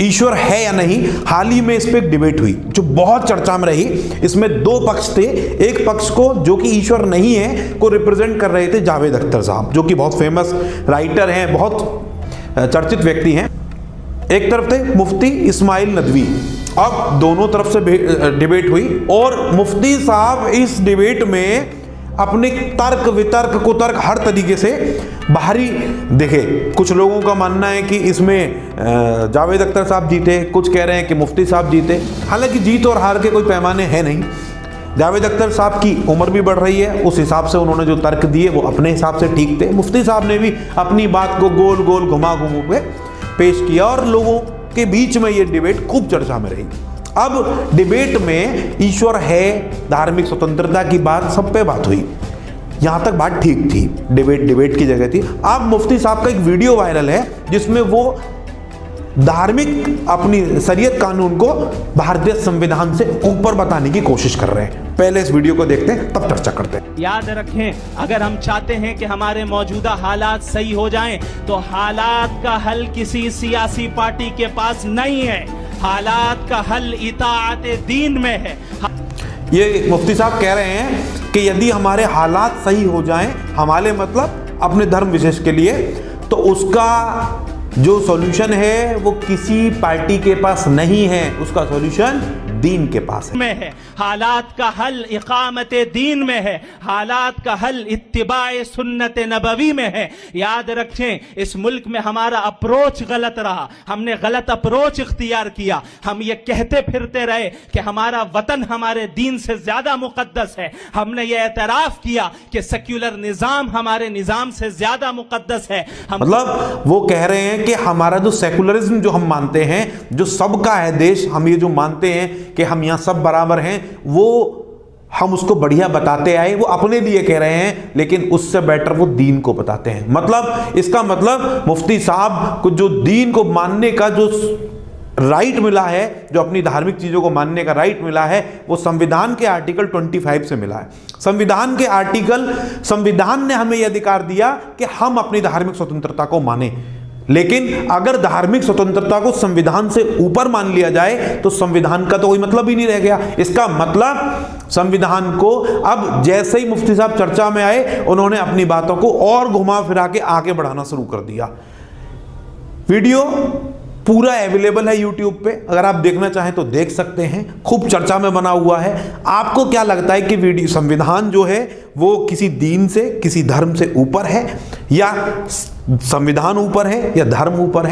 ईश्वर है या नहीं, हाल ही में इस पे एक डिबेट हुई जो बहुत चर्चा में रही। इसमें दो पक्ष थे। एक पक्ष को जो कि ईश्वर नहीं है को रिप्रेजेंट कर रहे थे जावेद अख्तर साहब, जो कि बहुत फेमस राइटर हैं, बहुत चर्चित व्यक्ति हैं। एक तरफ थे मुफ्ती इस्माइल नदवी। अब दोनों तरफ से डिबेट हुई और मुफ्ती साहब इस डिबेट में अपने तर्क वितर्क कुतर्क हर तरीके से बाहरी देखे। कुछ लोगों का मानना है कि इसमें जावेद अख्तर साहब जीते, कुछ कह रहे हैं कि मुफ्ती साहब जीते। हालांकि जीत और हार के कोई पैमाने हैं नहीं। जावेद अख्तर साहब की उम्र भी बढ़ रही है, उस हिसाब से उन्होंने जो तर्क दिए वो अपने हिसाब से ठीक थे। मुफ्ती साहब ने भी अपनी बात को गोल गोल घुमा के पेश किया और लोगों के बीच में ये डिबेट खूब चर्चा में रही। अब डिबेट में ईश्वर है, धार्मिक स्वतंत्रता की बात, सब पे बात हुई। यहां तक बात ठीक थी, डिबेट की जगह थी। अब मुफ्ती साहब का एक वीडियो वायरल है जिसमें वो धार्मिक अपनी शरीयत कानून को भारतीय संविधान से ऊपर बताने की कोशिश कर रहे हैं। पहले इस वीडियो को देखते हैं, तब चर्चा करते हैं। याद रखें, अगर हम चाहते हैं कि हमारे मौजूदा हालात सही हो जाएं, तो हालात का हल किसी सियासी पार्टी के पास नहीं है। हालात का हल इताअत दीन में है। ये मुफ्ती साहब कह रहे हैं कि यदि हमारे हालात सही हो जाएं, हमारे मतलब अपने धर्म विशेष के लिए, तो उसका जो सॉल्यूशन है वो किसी पार्टी के पास नहीं है, उसका सॉल्यूशन दीन के पास है। हालात का हल इकामत दीन में है। हालात का हल इत्तिबाए सुन्नत नबवी में है। याद रखें, इस मुल्क में हमारा अप्रोच गलत रहा, हमने गलत अप्रोच इख्तियार किया। हम ये कहते फिरते रहे कि हमारा वतन हमारे दीन से ज्यादा मुकद्दस है। हमने ये एतराफ किया कि सेक्युलर निजाम हमारे निजाम से ज्यादा मुकद्दस है। मतलब वो कह रहे हैं कि हमारा जो सेकुलरिज्म जो हम मानते हैं, जो सबका है देश, हम ये जो मानते हैं कि हम यहां सब बराबर हैं, वो हम उसको बढ़िया बताते आए, वो अपने लिए कह रहे हैं, लेकिन उससे बेटर वो दीन को बताते हैं। मतलब इसका मतलब मुफ्ती साहब को जो दीन को मानने का जो राइट मिला है, जो अपनी धार्मिक चीजों को मानने का राइट मिला है, वो संविधान के आर्टिकल 25 से मिला है। संविधान ने हमें यह अधिकार दिया कि हम अपनी धार्मिक स्वतंत्रता को माने। लेकिन अगर धार्मिक स्वतंत्रता को संविधान से ऊपर मान लिया जाए तो संविधान का तो कोई मतलब ही नहीं रह गया। इसका मतलब संविधान को अब जैसे ही मुफ्ती साहब चर्चा में आए, उन्होंने अपनी बातों को और घुमा फिरा के आगे बढ़ाना शुरू कर दिया। वीडियो पूरा अवेलेबल है यूट्यूब पे, अगर आप देखना चाहें तो देख सकते हैं। खूब चर्चा में बना हुआ है। आपको क्या लगता है कि वीडियो संविधान जो है वो किसी दीन से, किसी धर्म से ऊपर है, या संविधान ऊपर है, या धर्म ऊपर है?